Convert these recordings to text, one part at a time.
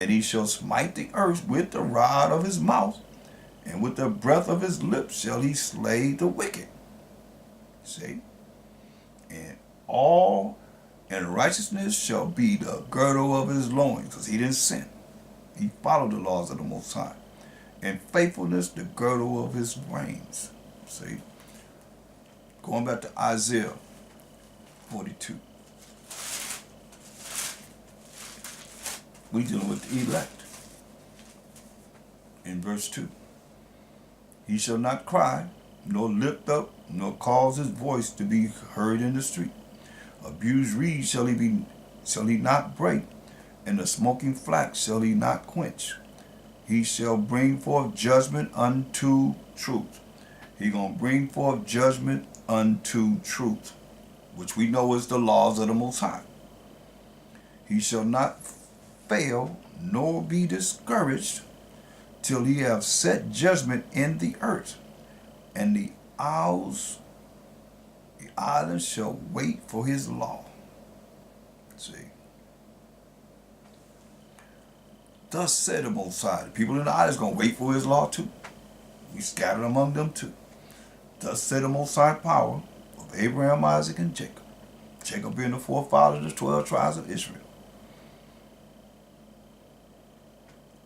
And he shall smite the earth with the rod of his mouth, and with the breath of his lips shall he slay the wicked. See? And all and righteousness shall be the girdle of his loins, because he didn't sin. He followed the laws of the Most High. And faithfulness the girdle of his reins. See? Going back to Isaiah 42. We dealing with the elect. In verse 2. He shall not cry, nor lift up, nor cause his voice to be heard in the street. Abused reed shall he not break, and the smoking flax shall he not quench. He shall bring forth judgment unto truth. He gonna bring forth judgment unto truth, which we know is the laws of the Most High. He shall not fail nor be discouraged till he have set judgment in the earth, and the isles shall wait for his law. See. Thus said the Most High. The people in the islands gonna wait for his law too. We scattered among them too. Thus said the Most High power of Abraham, Isaac, and Jacob. Jacob being the forefather of the 12 tribes of Israel.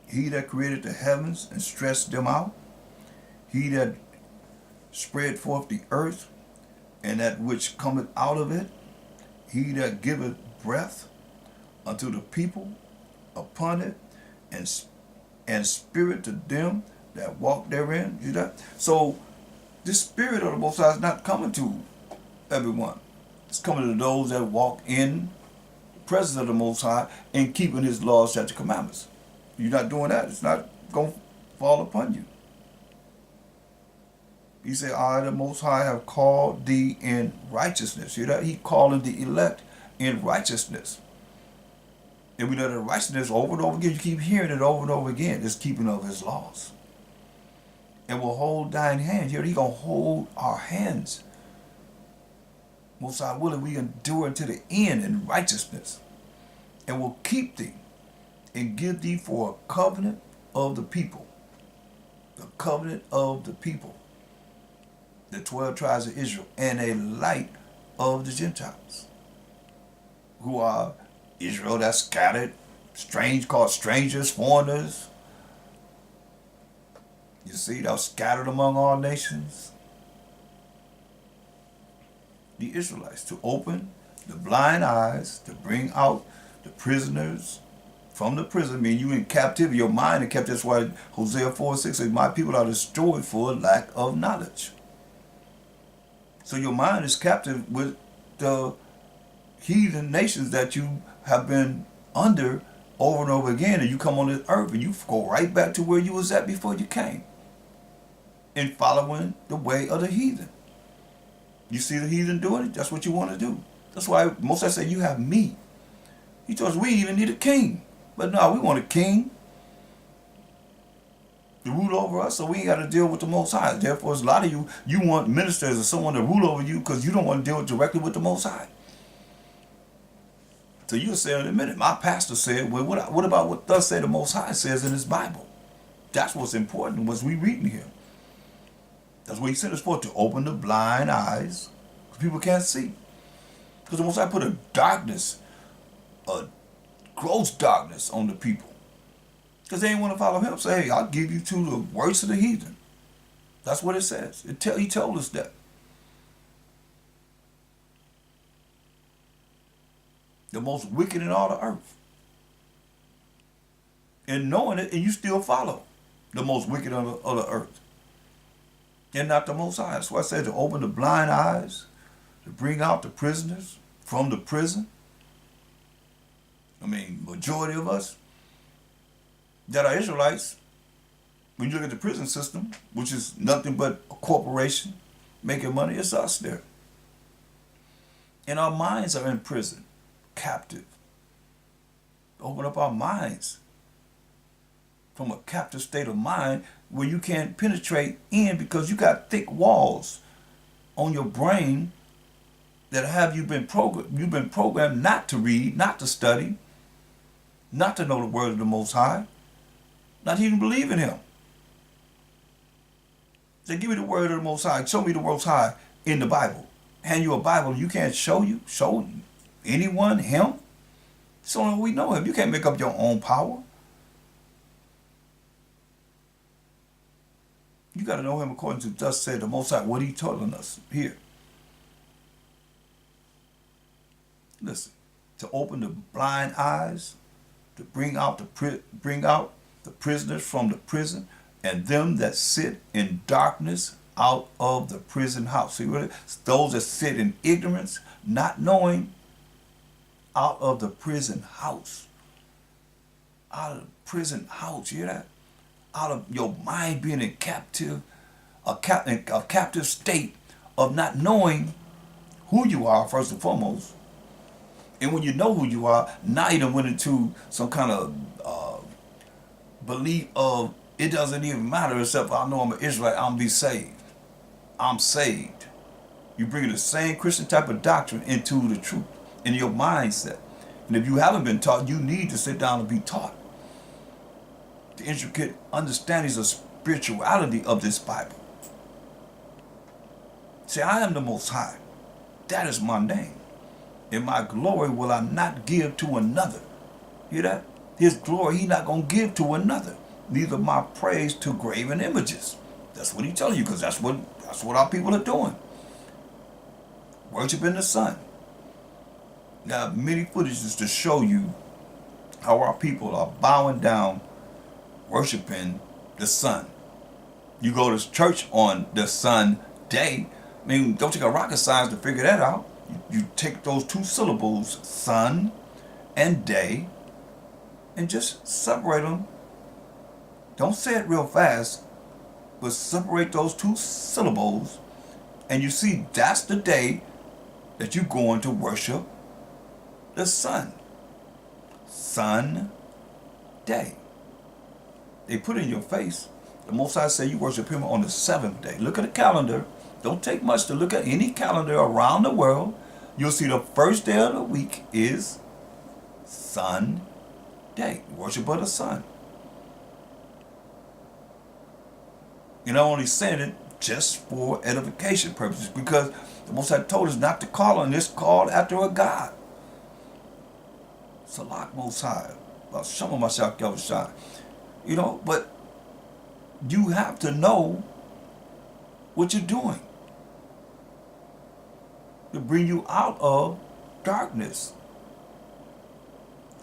He that created the heavens and stretched them out. He that spread forth the earth, and that which cometh out of it. He that giveth breath unto the people upon it, and spirit to them that walk therein. You know? So this spirit of the Most High is not coming to everyone. It's coming to those that walk in the presence of the Most High and keeping his laws, statutes, commandments. You're not doing that, it's not going to fall upon you. He said, I, the Most High, have called thee in righteousness. You know, he calling the elect in righteousness. And we know that righteousness over and over again, you keep hearing it over and over again, is keeping of his laws. And will hold thine hand. Here, he going to hold our hands. Most High willing, we endure unto the end in righteousness. And will keep thee and give thee for a covenant of the people. The covenant of the people. The 12 tribes of Israel. And a light of the Gentiles. Who are Israel that's scattered, called strangers, foreigners. You see, thou scattered among all nations. The Israelites, to open the blind eyes, to bring out the prisoners from the prison. I mean, you in captivity, your mind is kept. That's why Hosea 4:6 says, my people are destroyed for lack of knowledge. So your mind is captive with the heathen nations that you have been under over and over again, and you come on this earth and you go right back to where you was at before you came, in following the way of the heathen. You see the heathen doing it, that's what you want to do. That's why Moses said, you have me. He told us we even need a king, but no, we want a king to rule over us, so we ain't got to deal with the Most High. Therefore, a lot of you want ministers or someone to rule over you because you don't want to deal directly with the Most High. So you'll say in a minute, my pastor said, well, what about what thus say the Most High says in his Bible? That's what's important, what we reading here. That's what he sent us for, to open the blind eyes, because people can't see. Because the Most High put a darkness, a gross darkness on the people. Because they didn't want to follow him. Say, hey, I'll give you to the worst of the heathen. That's what it says. He told us that. The most wicked in all the earth. And knowing it, and you still follow the most wicked of the earth. And not the Most High. That's why I said to open the blind eyes, to bring out the prisoners from the prison. I mean, majority of us that are Israelites, when you look at the prison system, which is nothing but a corporation making money, it's us there. And our minds are in prison, captive. Open up our minds from a captive state of mind where you can't penetrate in because you got thick walls on your brain that have you've been programmed not to read, not to study, not to know the word of the Most High, not even believe in him. Say, give me the word of the Most High. Show me the Most High in the Bible. Hand you a Bible, you can't show anyone him. So we know him. You can't make up your own power. You got to know him according to thus said the Most High, what he telling us here. Listen, to open the blind eyes, to bring out the prisoners from the prison, and them that sit in darkness out of the prison house. See what those that sit in ignorance, not knowing, out of the prison house. Out of the prison house, you hear that? Out of your mind being in a captive state of not knowing who you are, first and foremost. And when you know who you are, now you done went into some kind of belief of it doesn't even matter except I know I'm an Israelite, I'm be saved. I'm saved. You bring the same Christian type of doctrine into the truth, in your mindset. And if you haven't been taught, you need to sit down and be taught the intricate understandings of spirituality of this Bible. Say, I am the Most High. That is my name. And my glory will I not give to another. Hear that? His glory he not going to give to another. Neither my praise to graven images. That's what he telling you, because that's what our people are doing. Worshiping the sun. Got many footages to show you how our people are bowing down, worshiping the sun. You go to church on the sun day. I mean, don't take a rocket science to figure that out. You take those two syllables, sun and day, and just separate them. Don't say it real fast, but separate those two syllables, and you see that's the day that you're going to worship the sun. Sun, day. They put it in your face. The Most High say you worship him on the seventh day. Look at the calendar. Don't take much to look at any calendar around the world. You'll see the first day of the week is sun day. Worship of the sun. You're not only saying it just for edification purposes, because the Most High told us not to call on this, called after a God. Salak Most High. Some of myself go shy. You know, but you have to know what you're doing to bring you out of darkness,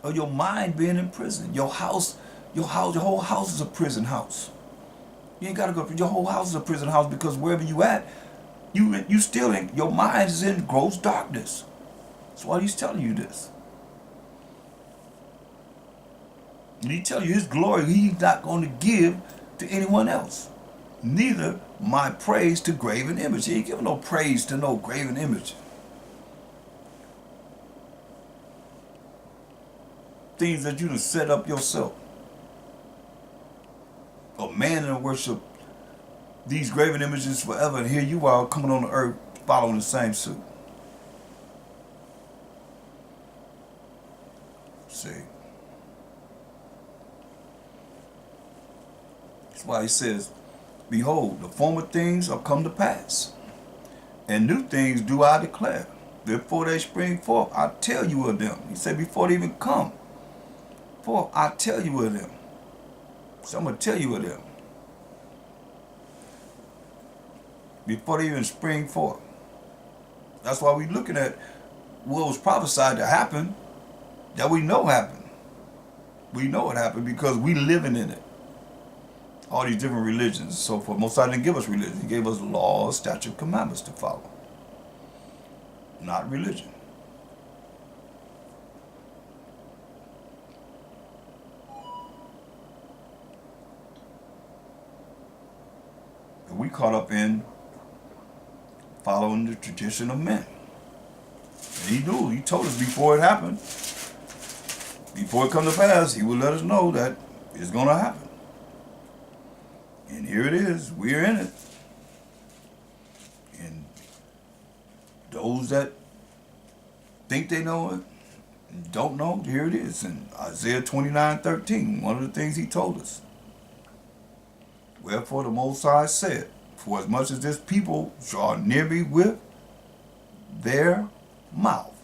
or your mind being in prison. Your whole house is a prison house. You ain't gotta go. Your whole house is a prison house, because wherever you at, you still in, your mind is in gross darkness. That's why he's telling you this. And he tell you his glory he's not going to give to anyone else. Neither my praise to graven image. He ain't giving no praise to no graven image. Things that you done set up yourself. A man to worship these graven images forever, and here you are coming on the earth following the same suit. See? That's why he says, behold, the former things are come to pass, and new things do I declare. Before they spring forth, I tell you of them. He said, before they even come forth, I tell you of them. So I'm going to tell you of them. Before they even spring forth. That's why we're looking at what was prophesied to happen, that we know happened. We know it happened because we living in it. All these different religions and so forth. Most High didn't give us religion. He gave us laws, statutes, commandments to follow. Not religion. And we caught up in following the tradition of men. And he knew, he told us before it happened, before it come to pass, he would let us know that it's going to happen. And here it is, we're in it. And those that think they know it, Don't know? Here it is in Isaiah 29:13. One of the things he told us. Wherefore the Most High said, for as much as this people draw near me with their mouth,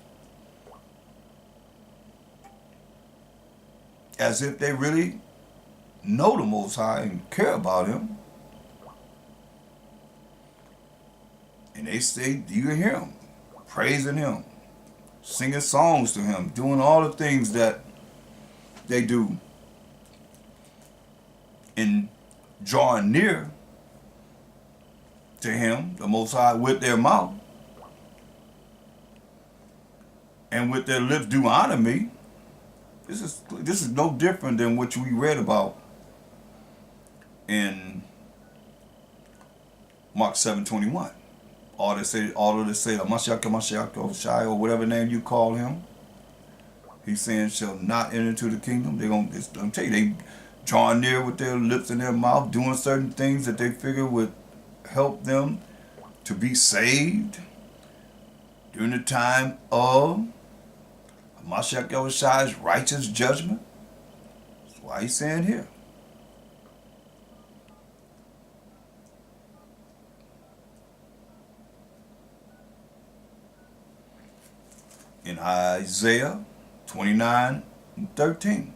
as if they really know the Most High and care about him, and they say, you hear him, praising him, singing songs to him, doing all the things that they do in drawing near to him, the Most High, with their mouth, and with their lips do honor me. This is no different than what we read about in Mark 7:21. All of this say, Mashiach, Shai, or whatever name you call him, he's saying shall not enter into the kingdom. I'm tell you, they drawing near with their lips and their mouth, doing certain things that they figure would help them to be saved during the time of Mashiach Yahushai's righteous judgment. That's why he's saying here. In Isaiah 29:13.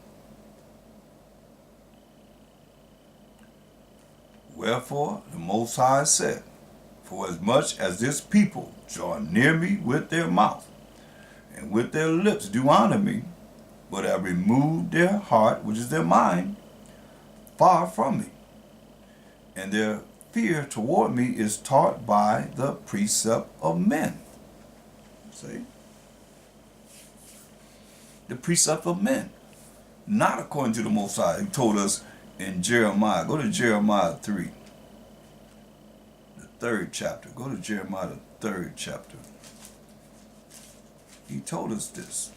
Wherefore the Most High said, for as much as this people draw near me with their mouth, and with their lips do honor me, but have removed their heart, which is their mind, far from me, and their fear toward me is taught by the precept of men. See? The precept of men, not according to the Most High. He told us in Jeremiah. Go to Jeremiah 3, the 3rd chapter. Go to Jeremiah, the 3rd chapter. He told us this.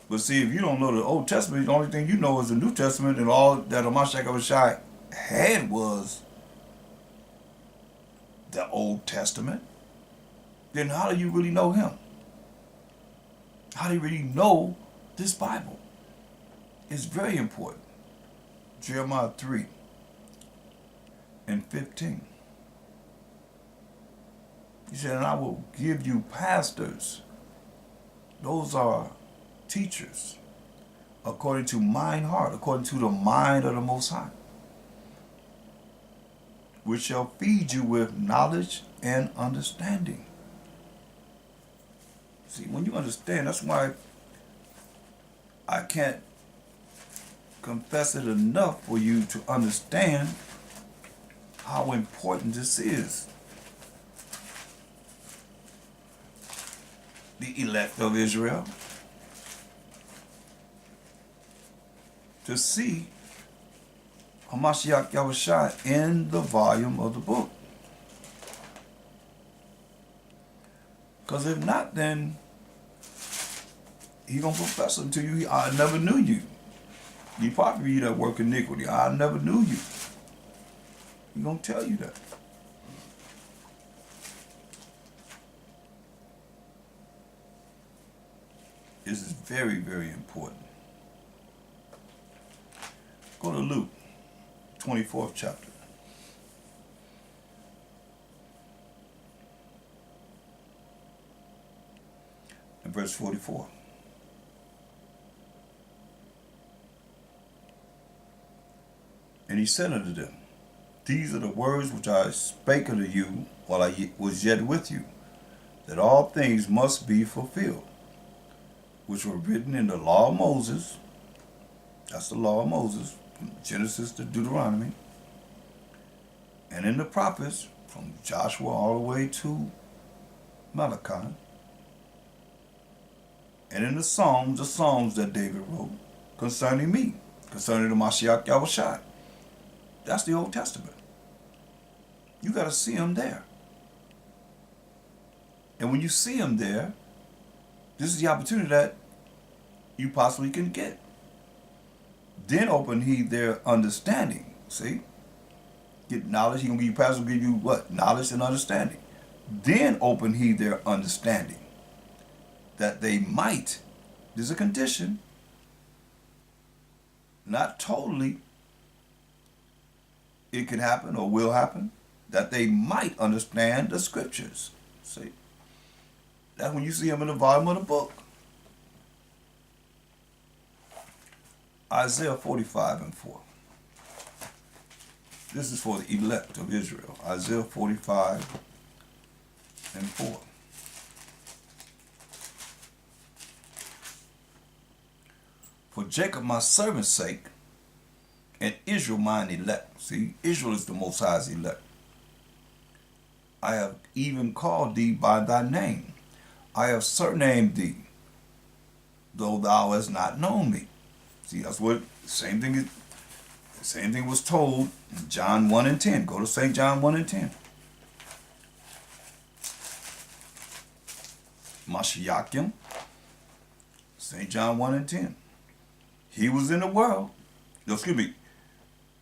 But see, if you don't know the Old Testament, the only thing you know is the New Testament, and all that Mashiach Yahushai had was the Old Testament. Then how do you really know him? How do you really know this Bible? It's very important. Jeremiah 3:15. He said, and I will give you pastors. Those are teachers, according to mine heart, according to the mind of the Most High, which shall feed you with knowledge and understanding. See, when you understand, that's why I can't confess it enough for you to understand how important this is. The elect of Israel, to see Hamashiach Yahushua in the volume of the book. Because if not, then he gonna profess unto you, I never knew you. You probably you that work iniquity. I never knew you. He gonna tell you that. This is very, very important. Go to Luke, 24th chapter. And verse 44. And he said unto them, these are the words which I spake unto you while I was yet with you, that all things must be fulfilled, which were written in the law of Moses. That's the law of Moses, from Genesis to Deuteronomy. And in the prophets, from Joshua all the way to Malachi. And in the Psalms that David wrote concerning me, concerning the Mashiach Yahushua. That's the Old Testament. You got to see him there. And when you see him there, this is the opportunity that you possibly can get. Then open he their understanding. See? Get knowledge. He gonna give you pastor, give you what? Knowledge and understanding. Then open he their understanding. that they might, there's a condition, not totally, it can happen or will happen, that they might understand the scriptures. See? That's when you see them in the volume of the book. Isaiah 45 and 4. This is for the elect of Israel. Isaiah 45 and 4. For Jacob my servant's sake, and Israel mine elect. See, Israel is the Most High's elect. I have even called thee by thy name. I have surnamed thee, though thou hast not known me. See, that's what the same thing was told in John 1 and 10. Go to St. John 1 and 10. Mashiachim, St. John 1 and 10. He was in the world. No, excuse me.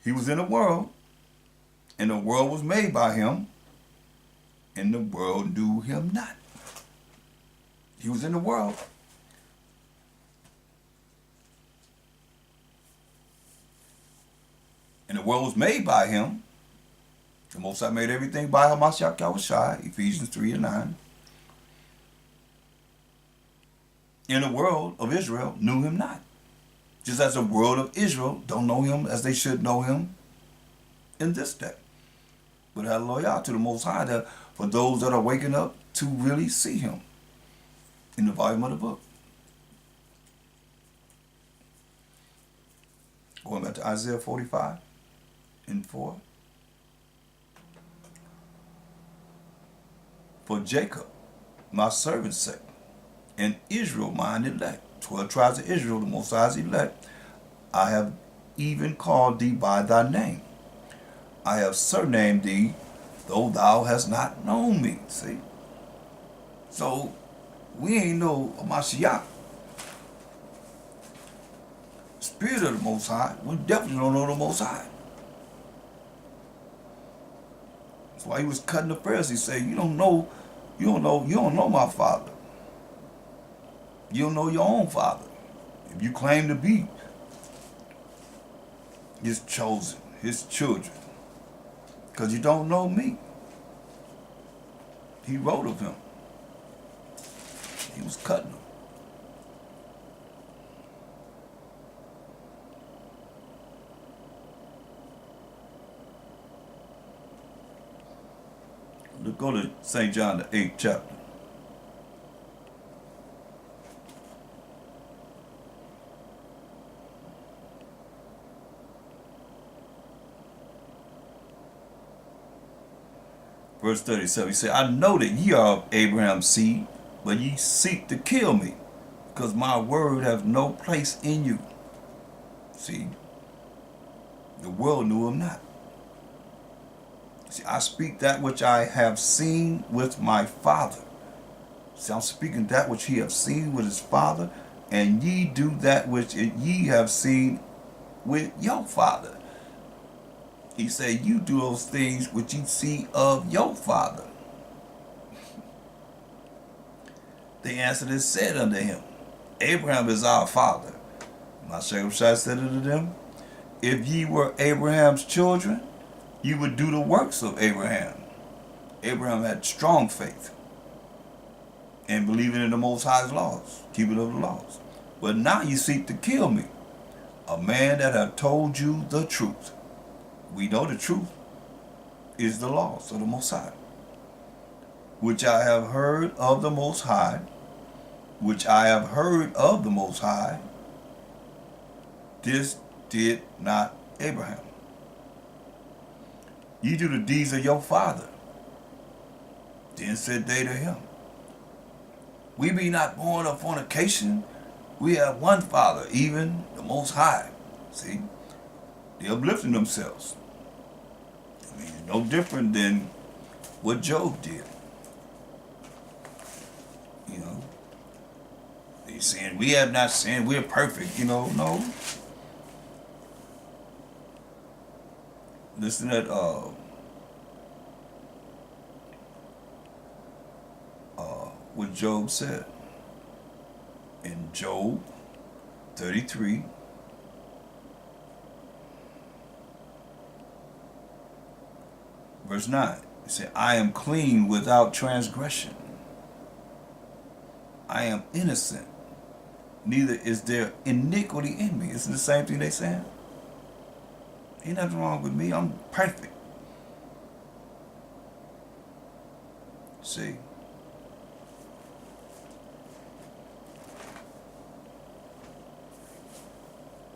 He was in the world, and the world was made by him, and the world knew him not. He was in the world. And the world was made by him. The Most High made everything by Hamashiach Yahushai, Ephesians 3 and 9. And the world of Israel knew him not. Just as the world of Israel don't know him as they should know him in this day. But hallelujah to the Most High, that for those that are waking up to really see him in the volume of the book. Going back to Isaiah 45 and 4. For Jacob, my servant's sake, and Israel mine elect, 12 tribes of Israel, the Most High's elect, I have even called thee by thy name. I have surnamed thee, though thou hast not known me. See? So, we ain't know Mashiach. Spirit of the Most High, we definitely don't know the Most High. That's why he was cutting the Pharisees, saying, you don't know my Father. You don't know your own Father. If you claim to be his chosen, his children, because you don't know me. He wrote of him. He was cutting them. Let's go to St. John, the 8th chapter. Verse 37, he said, I know that ye are of Abraham's seed, but ye seek to kill me, because my word have no place in you. See, the world knew him not. See, I speak that which I have seen with my Father. See, I'm speaking that which he have seen with his Father, and ye do that which ye have seen with your father. He said, you do those things which you see of your father. They answered and said unto him, Abraham is our father. Mashiach said unto them, if ye were Abraham's children, you would do the works of Abraham. Abraham had strong faith and believing in the Most High's laws, keeping of the laws. But now you seek to kill me, a man that have told you the truth. We know the truth is the laws of the Most High, which I have heard of the Most High, which I have heard of the Most High. This did not Abraham. Ye do the deeds of your father. Then said they to him, we be not born of fornication. We have one Father, even the Most High. See, they're uplifting themselves. I mean, no different than what Job did. You know, he's saying, we have not sinned, we're perfect. You know, no. Listen at what Job said. in Job 33, verse 9. It said, I am clean without transgression. I am innocent. Neither is there iniquity in me. Isn't the same thing they saying? Ain't nothing wrong with me. I'm perfect. See?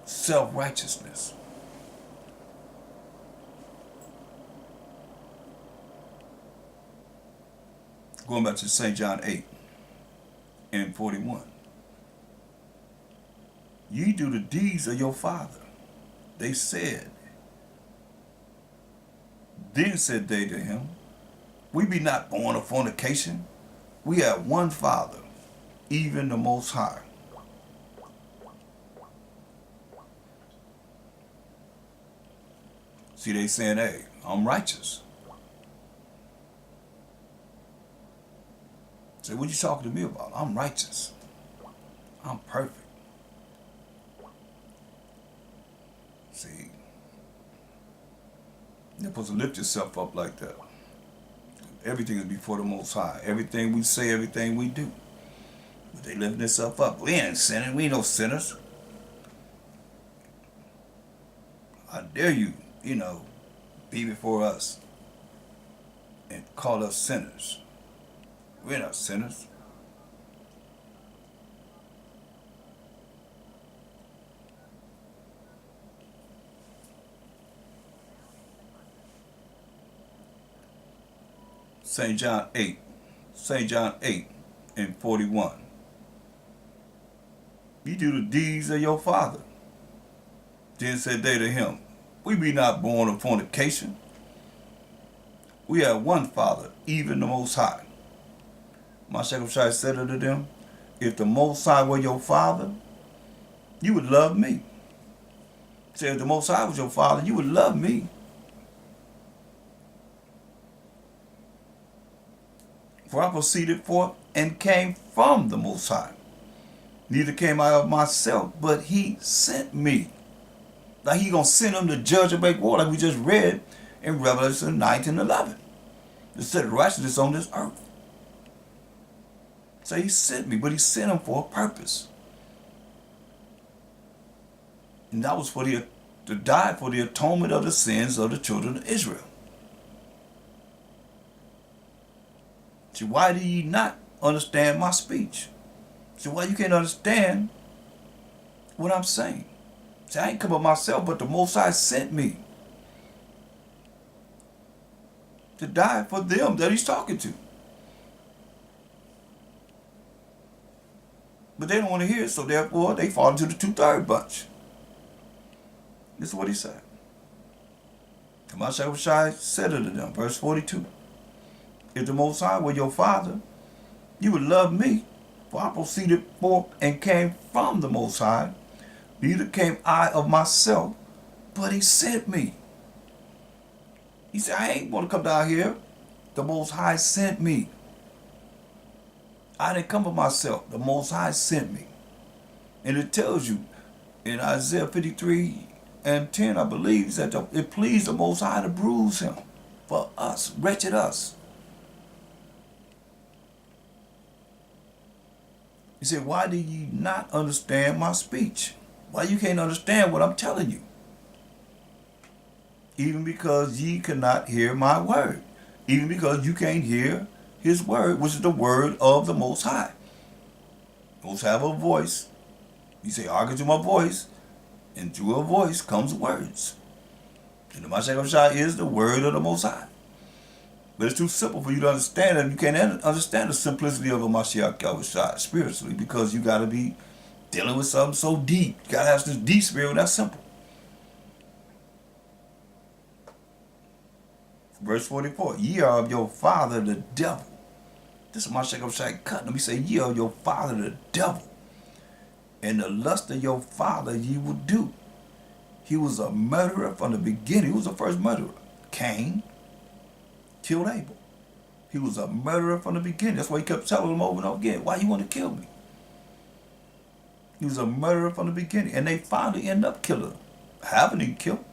Self-righteousness. Going back to St. John 8 and 41. Ye do the deeds of your father. They said. Then said they to him, we be not born of fornication. We have one Father, even the Most High. See, they saying, hey, I'm righteous. Say, what you talking to me about? I'm righteous. I'm perfect. See, you're supposed to lift yourself up like that. Everything is before the Most High. Everything we say, everything we do. But they lifting themselves up. We ain't sinning. We ain't no sinners. How dare you, be before us and call us sinners. We're not sinners. St. John 8 and 41. You do the deeds of your father. Then said they to him, we be not born of fornication. We have one Father, even the Most High. Mashiach Shai said unto them, if the Most High were your Father, you would love me. He said, if the Most High was your Father, you would love me. For I proceeded forth and came from the Most High. Neither came I of myself, but he sent me. Like he gonna send him to judge and make war, like we just read in Revelation 9 and 11. To set righteousness on this earth. So he sent me, but he sent him for a purpose. And that was to die for the atonement of the sins of the children of Israel. See, why do ye not understand my speech? See, why you can't understand what I'm saying? See, I ain't come up myself, but the Most High sent me to die for them that he's talking to. But they don't want to hear it, so therefore they fall into the 2/3 bunch. This is what he said. Mashiach Shai said unto them, verse 42. If the Most High were your Father, you would love me, for I proceeded forth and came from the Most High. Neither came I of myself, but he sent me. He said, I ain't want to come down here. The Most High sent me. I didn't come of myself. The Most High sent me. And it tells you in Isaiah 53 and 10, I believe, that it pleased the Most High to bruise him for us, wretched us. He said, why do ye not understand my speech? Why you can't understand what I'm telling you? Even because ye cannot hear my word. Even because you can't hear his word, which is the word of the Most High. Most have a voice. You say, hearken to my voice. And through a voice comes words. And the Mashiach Shai is the word of the Most High. But it's too simple for you to understand it. You can't understand the simplicity of a Mashiach Shai spiritually, because you got to be dealing with something so deep. You got to have this deep spirit that's simple. Verse 44, ye are of your father the devil. This is Mashiach Shai cutting him. He said, ye are of your father the devil. And the lust of your father ye will do. He was a murderer from the beginning. He was the first murderer. Cain killed Abel. He was a murderer from the beginning. That's why he kept telling him over and over again, why you want to kill me? He was a murderer from the beginning. And they finally end up killing him. Having him killed.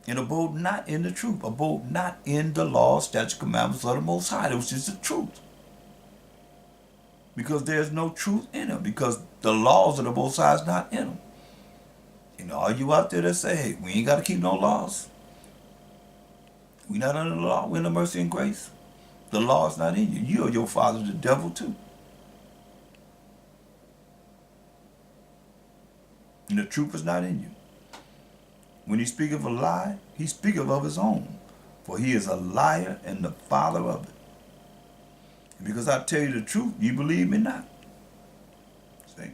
And abode not in the truth. Abode not in the law, statute, commandments of the Most High. Which is the truth. Because there's no truth in him. Because the laws of the Most High is not in him. And all you out there that say, hey, we ain't got to keep no laws. We not under the law. We're under mercy and grace. The law is not in you. You are your father, the devil, too. And the truth is not in you. When he speaketh a lie, he speaketh of his own. For he is a liar and the father of it. And because I tell you the truth, you believe me not. See?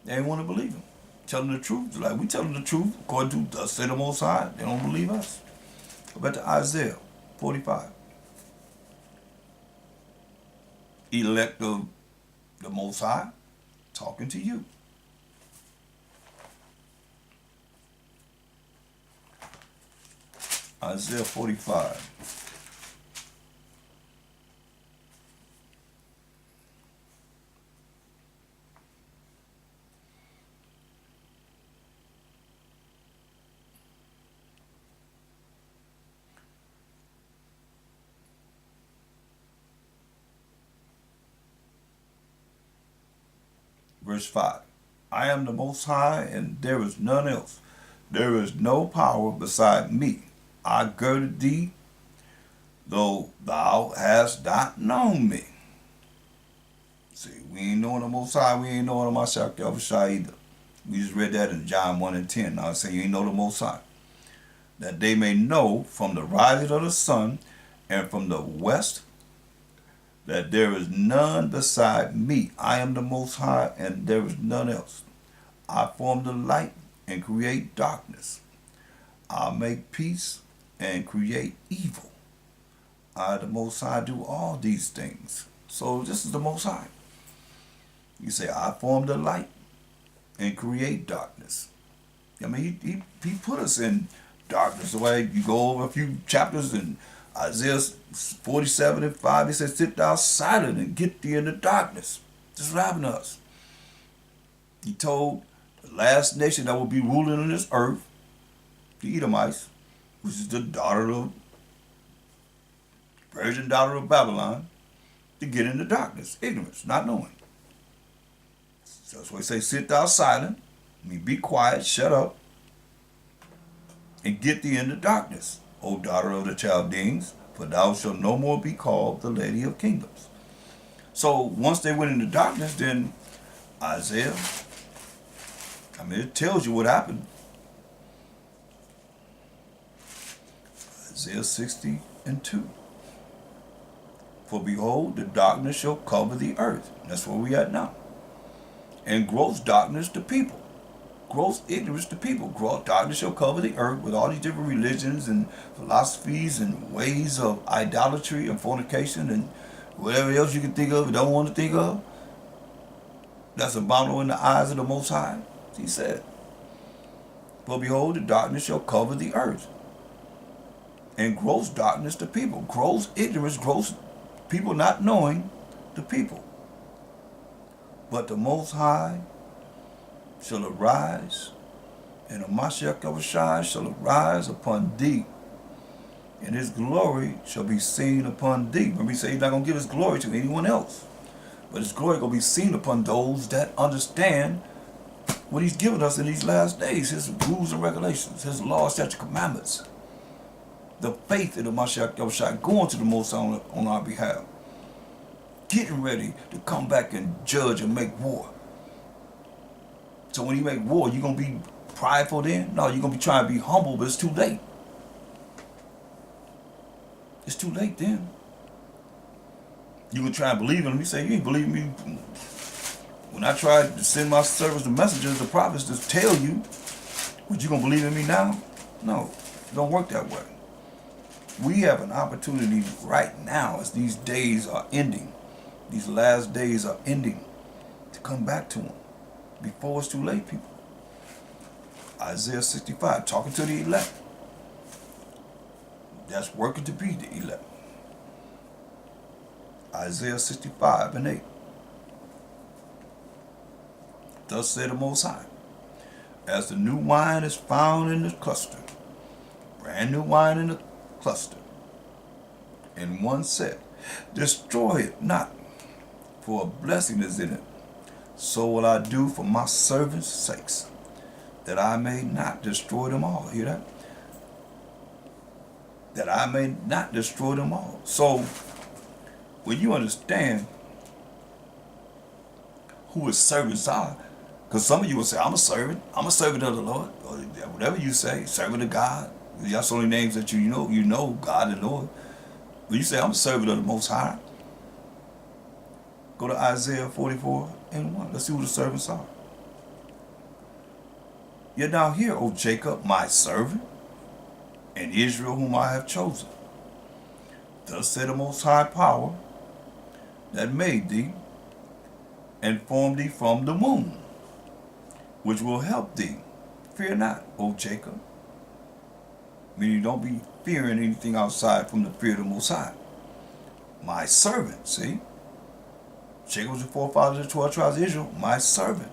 They ain't want to believe him. Tell them the truth. Like we tell them the truth, according to thus say the Most High, they don't believe us. Go back to Isaiah 45. Elect of the Most High, talking to you. Isaiah 45. Verse 5. I am the Most High, and there is none else. There is no power beside me. I girded thee, though thou hast not known me. See, we ain't knowing the Most High, we ain't knowing the Mashiach Yahushua either. We just read that in John 1 and 10. Now I say you ain't know the Most High. That they may know from the rising of the sun and from the west that there is none beside me. I am the Most High, and there is none else. I form the light and create darkness. I make peace and create evil. I, the Most High, do all these things. So this is the Most High. You say, I form the light and create darkness. I mean, he put us in darkness. The way you go over a few chapters in Isaiah 47 and 5, he says, sit thou silent and get thee in the darkness. This is what happened to us. He told the last nation that will be ruling on this earth, the Edomites, which is the Persian daughter of Babylon, to get into darkness, ignorance, not knowing. So that's why he says, sit thou silent, I mean, be quiet, shut up, and get thee into darkness, O daughter of the Chaldeans, for thou shalt no more be called the Lady of Kingdoms. So once they went into darkness, then Isaiah, I mean, it tells you what happened. Isaiah 60 and 2. For behold, the darkness shall cover the earth. That's where we at now. And gross darkness to people. Gross ignorance to people. Gross darkness shall cover the earth with all these different religions and philosophies and ways of idolatry and fornication and whatever else you can think of and don't want to think of. That's abominable in the eyes of the Most High, he said. For behold, the darkness shall cover the earth. And gross darkness to people. Gross ignorance, gross people not knowing the people. But the Most High shall arise, and the Mashiach Yahushua shall arise upon thee, and his glory shall be seen upon thee. Remember, he said he's not going to give his glory to anyone else, but his glory going to be seen upon those that understand what he's given us in these last days, his rules and regulations, his laws, statutes, commandments, the faith in the Mashiach Yahushua going to the Most High on our behalf, getting ready to come back and judge and make war. So when you make war, you going to be prideful then? No, you're going to be trying to be humble, but it's too late. It's too late then. You can try and believe in him. He say, you ain't believe me. When I tried to send my servants, the messengers, the prophets to tell you, would you going to believe in me now? No, it don't work that way. We have an opportunity right now as these days are ending. These last days are ending to come back to him. Before it's too late, people. Isaiah 65, talking to the elect. That's working to be the elect. Isaiah 65 and 8. Thus said the Most High, as the new wine is found in the cluster, brand new wine in the cluster, and one said, destroy it not, for a blessing is in it. So will I do for my servants' sakes, that I may not destroy them all. Hear that? That I may not destroy them all. So, when you understand who his servants are, because some of you will say, I'm a servant of the Lord, or whatever you say, servant of God. That's the only names that you know God and Lord. When you say, I'm a servant of the Most High, go to Isaiah 44:1. Let's see who the servants are. Yet now hear, O Jacob, my servant, and Israel, whom I have chosen. Thus said the Most High Power, that made thee, and formed thee from the womb, which will help thee. Fear not, O Jacob. Meaning don't be fearing anything outside from the fear of the Most High. My servant, see? Jacob was the forefather of the 12 tribes of Israel, my servant.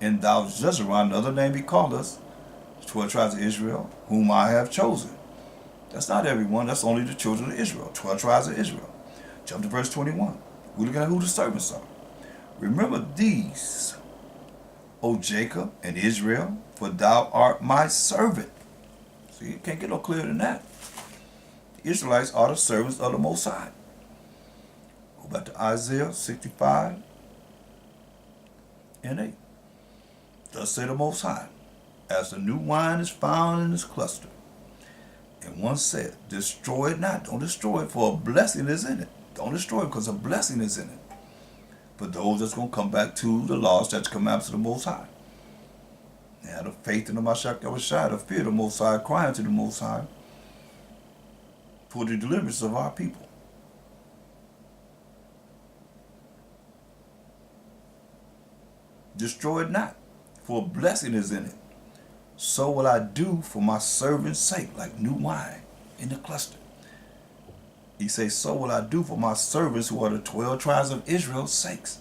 And thou Jezreel, another name he called us, the 12 tribes of Israel, whom I have chosen. That's not everyone, that's only the children of Israel, 12 tribes of Israel. Jump to verse 21. We're looking at who the servants are. Remember these, O Jacob and Israel, for thou art my servant. See, you can't get no clearer than that. The Israelites are the servants of the Most High. Go back to Isaiah 65:8. Thus say the Most High, as the new wine is found in this cluster. And one said, destroy it not. Don't destroy it, for a blessing is in it. Don't destroy it, because a blessing is in it. For those that's going to come back to the laws, that's commandments of the Most High. They have the faith in the Mashiach Yahushua, the fear of the Most High, crying to the Most High for the deliverance of our people. Destroy it not, for a blessing is in it. So will I do for my servant's sake, like new wine in the cluster. He says, so will I do for my servants who are the 12 tribes of Israel's sakes,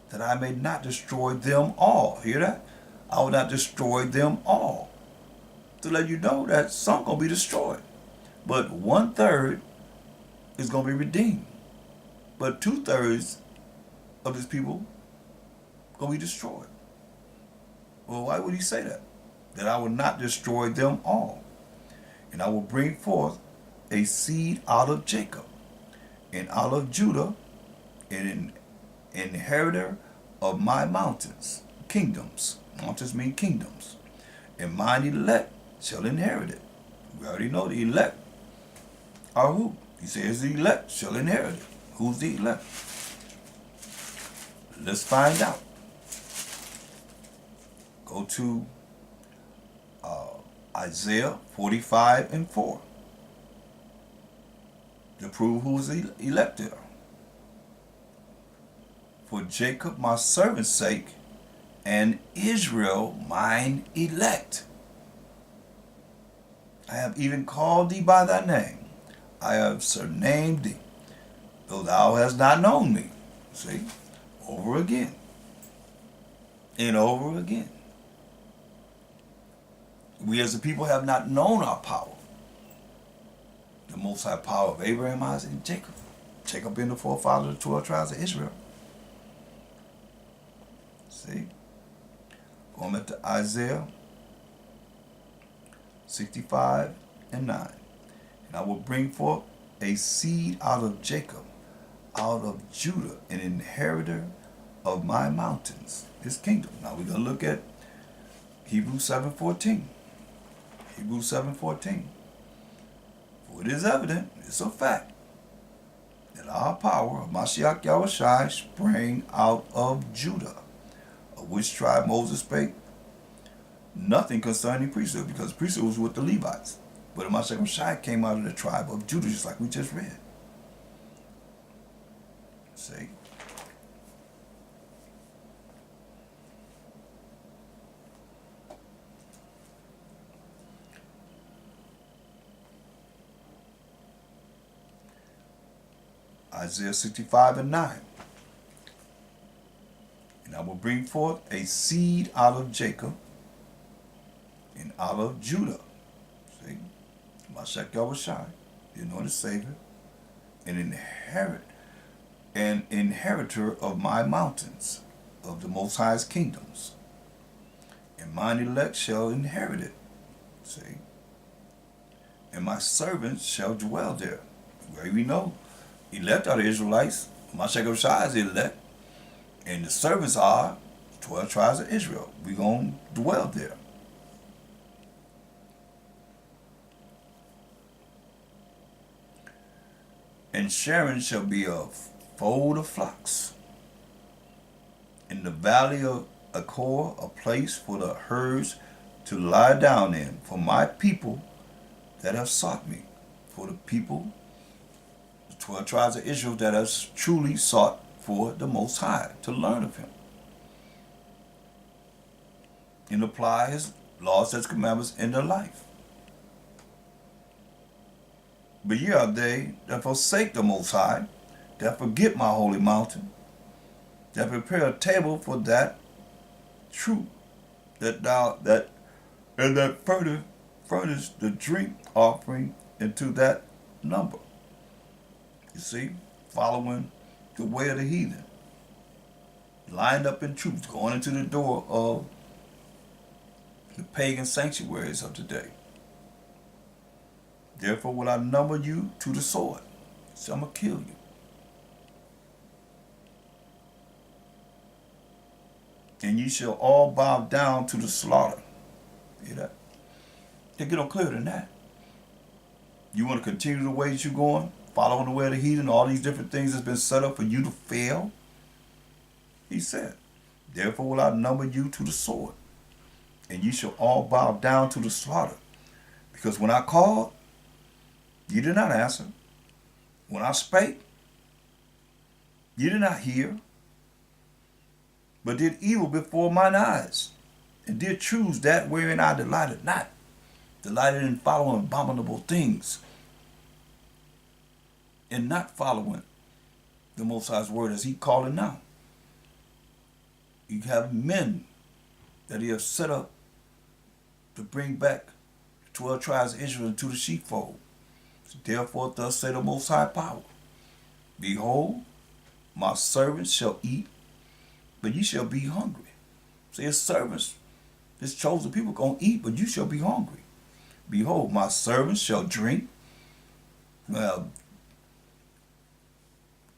that I may not destroy them all. Hear that? I will not destroy them all. To let you know that some going to be destroyed. But 1/3 is going to be redeemed. But 2/3 of his people going to be destroyed. Well, why would he say that? That I will not destroy them all. And I will bring forth a seed out of Jacob, and out of Judah, an inheritor of my mountains, kingdoms. Mountains mean kingdoms. And mine elect shall inherit it. We already know the elect are who? He says the elect shall inherit it. Who's the elect? Let's find out. Go to Isaiah 45:4. To prove who's elected. For Jacob my servant's sake, and Israel mine elect. I have even called thee by thy name. I have surnamed thee, though thou hast not known me. See? Over again. And over again. We as a people have not known our power. The Most High power of Abraham, Isaac, and Jacob. Jacob being the forefather of the 12 tribes of Israel. See? Going back to Isaiah 65:9. And I will bring forth a seed out of Jacob, out of Judah, an inheritor of my mountains, his kingdom. Now we're going to look at Hebrews 7:14. Hebrews 7:14. For it is evident, it's a fact, that our power of Mashiach Yahushua sprang out of Judah, of which tribe Moses spake nothing concerning priesthood, because priesthood was with the Levites. But Mashiach Yahushua came out of the tribe of Judah, just like we just read. See? Isaiah 65:9. And I will bring forth a seed out of Jacob and out of Judah. See, Mashiach Yahushua, the anointed Savior, an inheritor of my mountains, of the Most High's kingdoms. And mine elect shall inherit it. See, and my servants shall dwell there. Where we know, elect are the Israelites. Mashiach Yahushua is the elect. And the servants are 12 tribes of Israel. We're going to dwell there. And Sharon shall be a fold of flocks. In the valley of Achor, a place for the herds to lie down in, for my people that have sought me. For the people, the 12 tribes of Israel that have truly sought for the Most High, to learn of Him and apply His laws, His commandments in their life. But ye are they that forsake the Most High, that forget my holy mountain, that prepare a table for that truth, that furnish the drink offering into that number. You see, following the way of the heathen, lined up in troops, going into the door of the pagan sanctuaries of today. Therefore will I number you to the sword. So I'm going to kill you. And ye shall all bow down to the slaughter. Hear that? Can't get no clearer than that. You want to continue the way that you're going, following the way of the heathen, all these different things that's been set up for you to fail? He said, therefore will I number you to the sword, and ye shall all bow down to the slaughter. Because when I called, you did not answer. When I spake, you did not hear, but did evil before mine eyes, and did choose that wherein I delighted not, delighted in following abominable things, and not following the Most High's word as He called it now. You have men that He has set up to bring back 12 tribes of Israel into the sheepfold. Therefore thus say the Most High Power, behold, my servants shall eat, but ye shall be hungry. See, His servants, His chosen people, going to eat, but you shall be hungry. Behold, my servants shall drink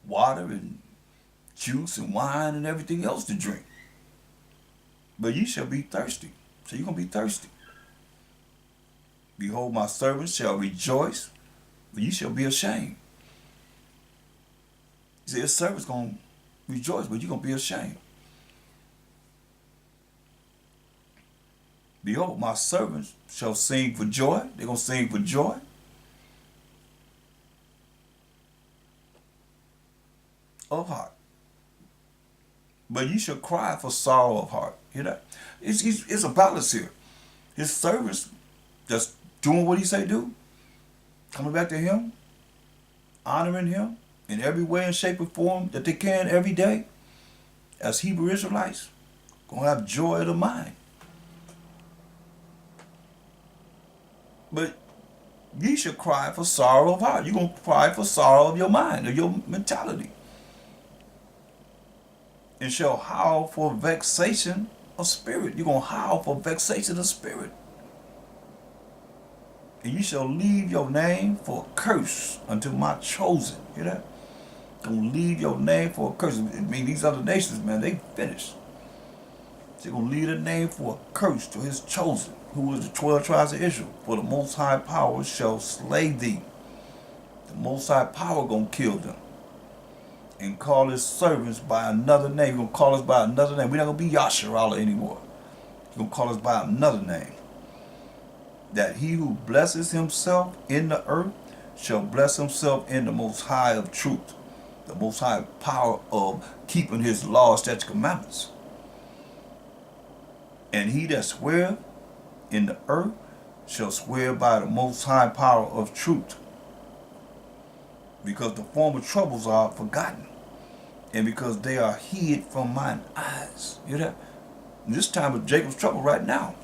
water and juice and wine and everything else to drink, but ye shall be thirsty. So you're going to be thirsty. Behold, my servants shall rejoice, but you shall be ashamed. See, His servants going to rejoice, but you're going to be ashamed. Behold, my servants shall sing for joy. They're going to sing for joy. Of heart. But you shall cry for sorrow of heart. Hear that? It's a balance here. His servants just doing what He say do, coming back to Him, honoring Him in every way and shape and form that they can every day, as Hebrew Israelites, going to have joy of the mind. But ye shall cry for sorrow of heart. You're going to cry for sorrow of your mind, of your mentality. And shall howl for vexation of spirit. You're going to howl for vexation of spirit. And you shall leave your name for a curse unto my chosen. Hear that? Going to leave your name for a curse. I mean, these other nations, man, they finished. They're going to leave a name for a curse to His chosen, who is the 12 tribes of Israel. For the Most High Power shall slay thee. The Most High Power going to kill them. And call His servants by another name. He's going to call us by another name. We're not going to be Yasharallah anymore. He's going to call us by another name. That he who blesses himself in the earth shall bless himself in the Most High of truth. The Most High power of keeping His laws, statutes, commandments. And he that sweareth in the earth shall swear by the Most High power of truth. Because the former troubles are forgotten. and because they are hid from mine eyes. You hear that? And this time of Jacob's trouble right now.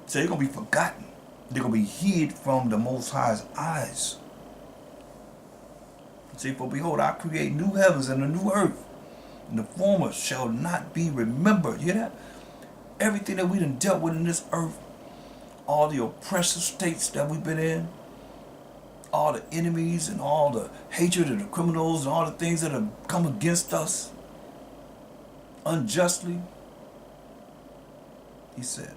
So they're going to be forgotten. They're going to be hid from the Most High's eyes. See, for behold, I create new heavens and a new earth, and the former shall not be remembered. You hear that? Everything that we done dealt with in this earth, all the oppressive states that we've been in, all the enemies and all the hatred of the criminals and all the things that have come against us unjustly, he said,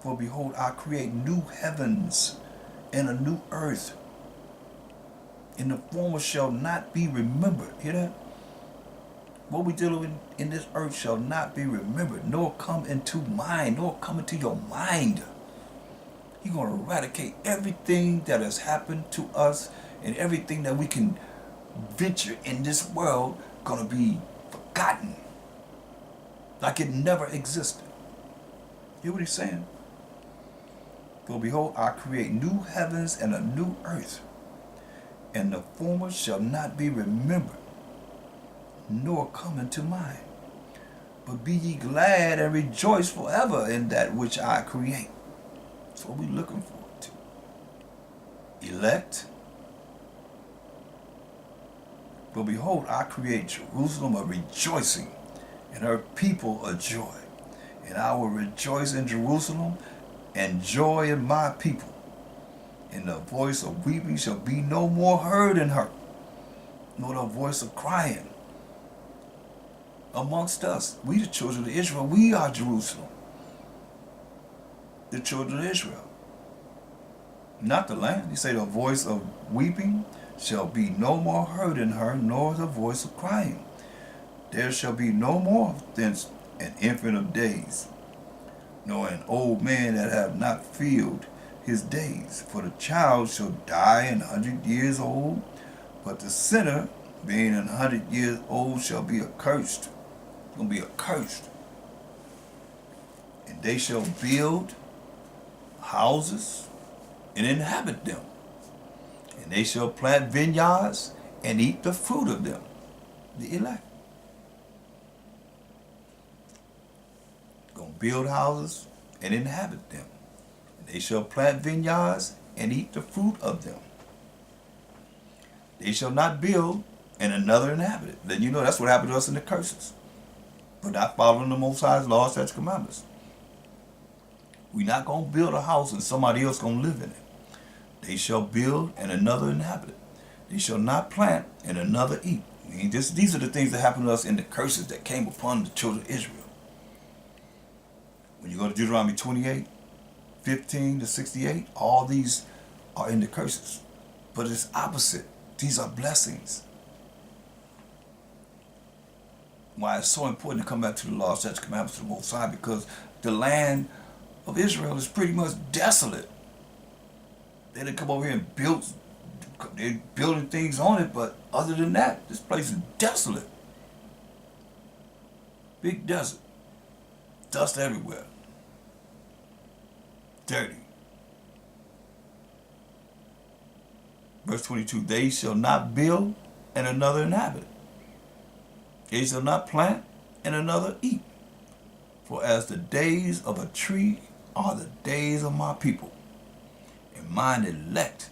for behold, I create new heavens and a new earth, and the former shall not be remembered. Hear that? What we dealing with in this earth shall not be remembered, nor come into mind, nor come into your mind. He's going to eradicate everything that has happened to us, and everything that we can venture in this world going to be forgotten, like it never existed. Hear what he's saying? For behold, I create new heavens and a new earth, and the former shall not be remembered, nor come into mind. But be ye glad and rejoice forever in that which I create. That's what we're looking forward to. Elect. For behold, I create Jerusalem a rejoicing, and her people a joy. And I will rejoice in Jerusalem, and joy in my people. And the voice of weeping shall be no more heard in her, nor the voice of crying amongst us. We the children of Israel, we are Jerusalem. The children of Israel. Not the land. He said the voice of weeping shall be no more heard in her, nor the voice of crying. There shall be no more thence an infant of days, nor an old man that have not filled his days. For the child shall die 100 years old, but the sinner, being 100 years old, shall be accursed. Going to be accursed. And they shall build houses and inhabit them. And they shall plant vineyards and eat the fruit of them. The elect. Going to build houses and inhabit them. They shall plant vineyards and eat the fruit of them. They shall not build and another inhabit it. Then you know that's what happened to us in the curses. For not following the Most High's laws, statutes, commandments. We're not going to build a house and somebody else going to live in it. They shall build and another inhabit it. They shall not plant and another eat. I mean, these are the things that happened to us in the curses that came upon the children of Israel. When you go to Deuteronomy 28, 15 to 68, all these are in the curses. But it's opposite. These are blessings. Why it's so important to come back to the law, statutes, commandments of the Most High, because the land of Israel is pretty much desolate. They didn't come over here and build, they're building things on it, but other than that, this place is desolate. Big desert. Dust everywhere. Dirty. Verse 22, they shall not build and another inhabit. They shall not plant and another eat. For as the days of a tree are the days of my people, and mine elect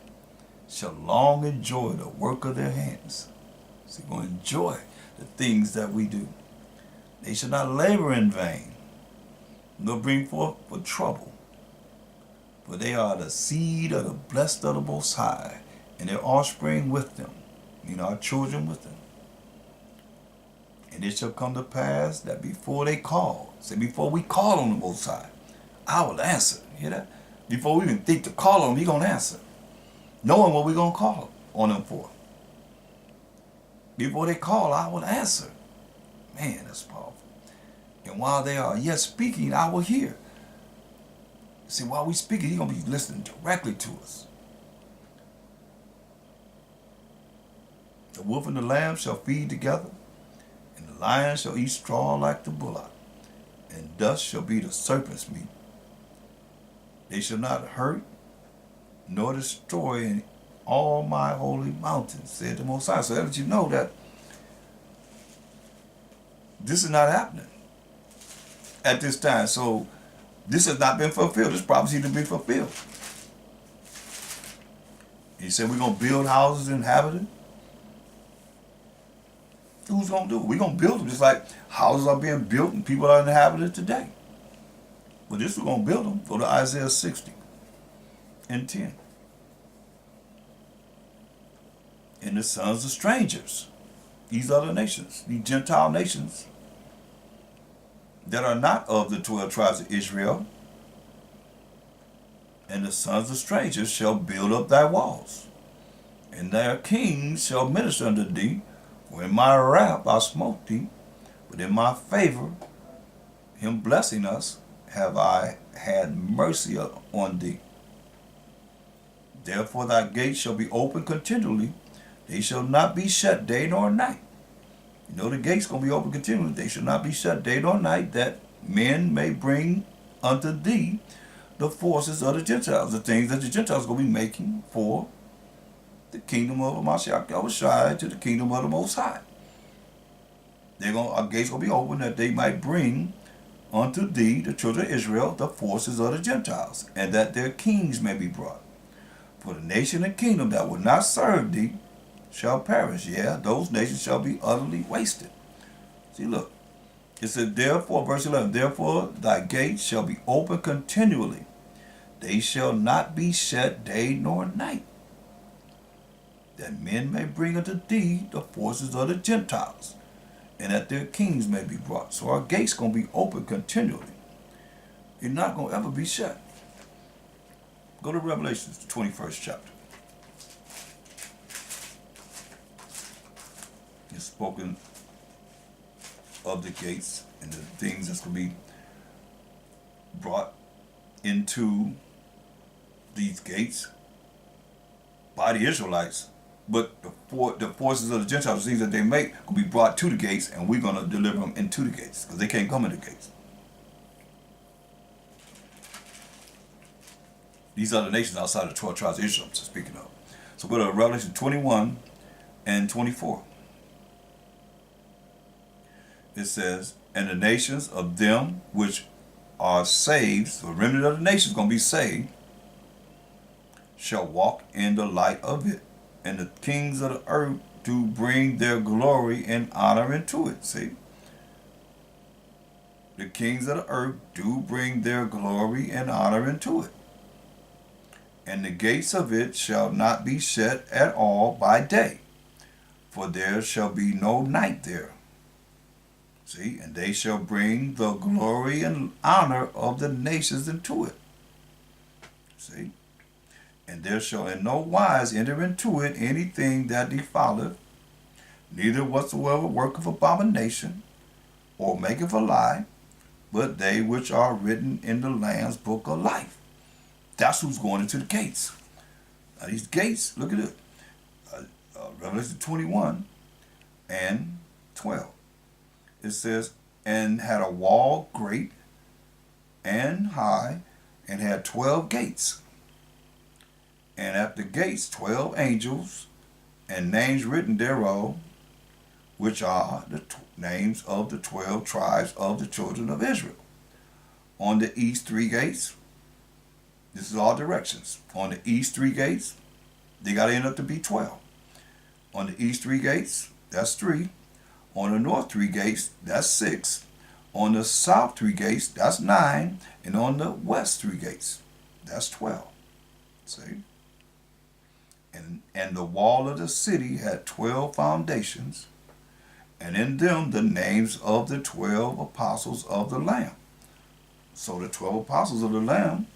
shall long enjoy the work of their hands. So we're going to enjoy the things that we do. They shall not labor in vain, nor bring forth for trouble. For they are the seed of the blessed of the Most High, and their offspring with them, our children with them. And it shall come to pass that before they call, before we call on the Most High, I will answer. You hear that? Before we even think to call on him, he's going to answer. Knowing what we're going to call on him for. Before they call, I will answer. Man, that's powerful. And while they are yet speaking, I will hear. See, while we speaking, he's going to be listening directly to us. The wolf and the lamb shall feed together, and the lion shall eat straw like the bullock, and dust shall be the serpent's meat. They shall not hurt nor destroy all my holy mountain, said the Most High. So that lets you know that this is not happening at this time. So this has not been fulfilled. This prophecy to be fulfilled. He said we're going to build houses inhabited. Who's going to do it? We're going to build them just like houses are being built and people are inhabited today. But this we're going to build them. Go to Isaiah 60 and 10. And the sons of strangers, these other nations, these Gentile nations that are not of the 12 tribes of Israel, and the sons of strangers shall build up thy walls, and their kings shall minister unto thee. For in my wrath I smote thee, but in my favor, him blessing us, have I had mercy on thee. Therefore thy gates shall be open continually, they shall not be shut day nor night. You know the gates going to be open continually, they shall not be shut day nor night, that men may bring unto thee the forces of the Gentiles, the things that the Gentiles are going to be making for the kingdom of Mashiach Yahushua, to the kingdom of the Most High. Our gates going to be open that they might bring unto thee, the children of Israel, the forces of the Gentiles, and that their kings may be brought. For the nation and kingdom that will not serve thee shall perish. Yeah, those nations shall be utterly wasted. See, look. It said, therefore, verse 11, therefore thy gates shall be open continually. They shall not be shut day nor night, that men may bring unto thee the forces of the Gentiles, and that their kings may be brought. So our gates going to be open continually. They're not going to ever be shut. Go to Revelation, the 21st chapter. It's spoken of the gates and the things that's going to be brought into these gates by the Israelites, but the forces of the Gentiles, the things that they make, will be brought to the gates, and we're going to deliver them into the gates, because they can't come in the gates. These are the nations outside the 12 tribes of Israel, I'm speaking of. So go to Revelation 21 and 24. It says, and the nations of them which are saved, so the remnant of the nations is going to be saved, shall walk in the light of it, and the kings of the earth do bring their glory and honor into it. See? The kings of the earth do bring their glory and honor into it. And the gates of it shall not be shut at all by day, for there shall be no night there. See, and they shall bring the glory and honor of the nations into it. See? And there shall in no wise enter into it anything that defileth, neither whatsoever worketh abomination, or maketh a lie, but they which are written in the Lamb's book of life. That's who's going into the gates. Now these gates, look at it. Revelation 21 and 12. It says, and had a wall great and high, and had 12 gates. And at the gates 12 angels, and names written thereof, which are the names of the 12 tribes of the children of Israel. On the east 3 gates, this is all directions. On the east 3 gates, they got to end up to be 12. On the east 3 gates, that's 3. On the north 3 gates, that's 6. On the south 3 gates, that's 9. And on the west 3 gates, that's 12. See? And the wall of the city had 12 foundations, and in them the names of the 12 apostles of the Lamb. So the 12 apostles of the Lamb,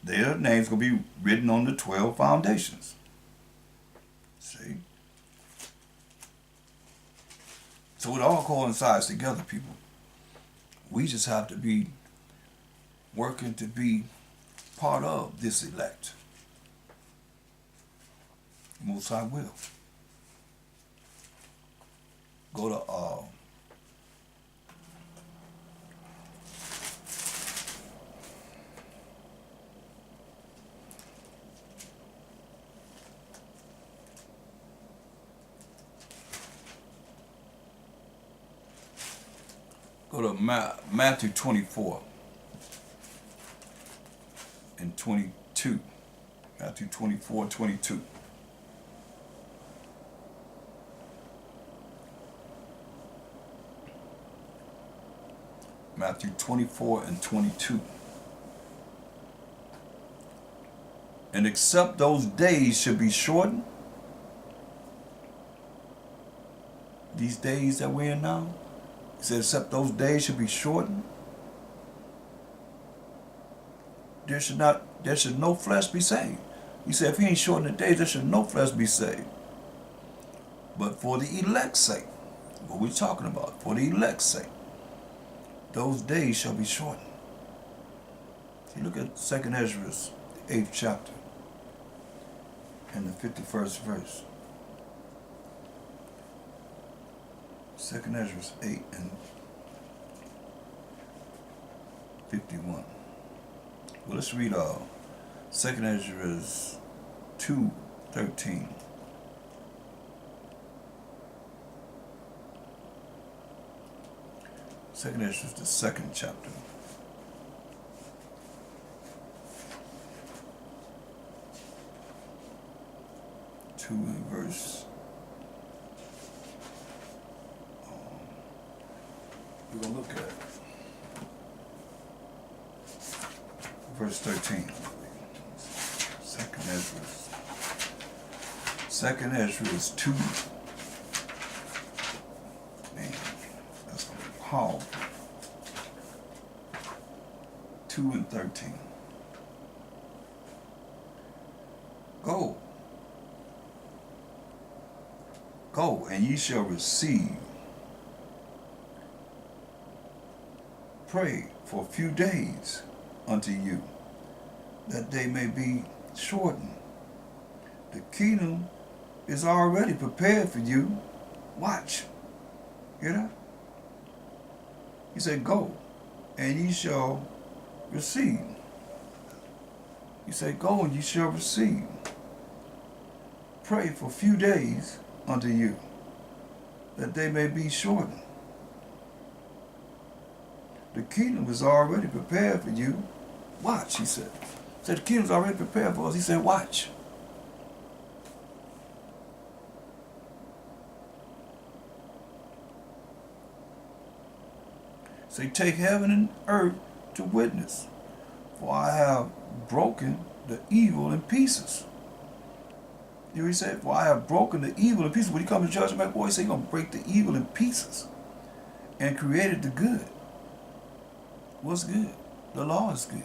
their names will be written on the 12 foundations. See? So it all coincides together, people. We just have to be working to be part of this elect. Most High will. Go to Go to Matthew 24 and 22. Matthew 24:22. Matthew 24 and 22. And except those days should be shortened, these days that we're in now, he said, except those days should be shortened, there should no flesh be saved. He said, if he ain't shortened the days, there should no flesh be saved. But for the elect's sake, what we're talking about, for the elect's sake, those days shall be shortened. See, look at 2nd Ezra, the 8th chapter, and the 51st verse. 2nd Ezra 8 and 51. Well, let's read 2nd Ezra 2:13. Second Ezra, the 2nd chapter. Two in verse. We're gonna look at verse 13. 2nd Ezra. 2nd Ezra is 2. Man, that's gonna be powerful. 2 and 13. Go, and ye shall receive. Pray for a few days unto you, that they may be shortened. The kingdom is already prepared for you. Watch. Hear that? He said, go, and ye shall receive. He said, go, and ye shall receive. Pray for a few days unto you, that they may be shortened. The kingdom is already prepared for you. Watch, he said. He said, the kingdom is already prepared for us. He said, watch. Say, take heaven and earth to witness, for I have broken the evil in pieces. You know what he said? For I have broken the evil in pieces. When he comes to judgment, boy, he said, he's going to break the evil in pieces and created the good. What's good? The law is good.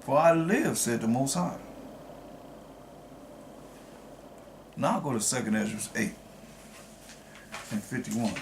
For I live, said the Most High. Now I'll go to 2nd Ezra 8 and 51.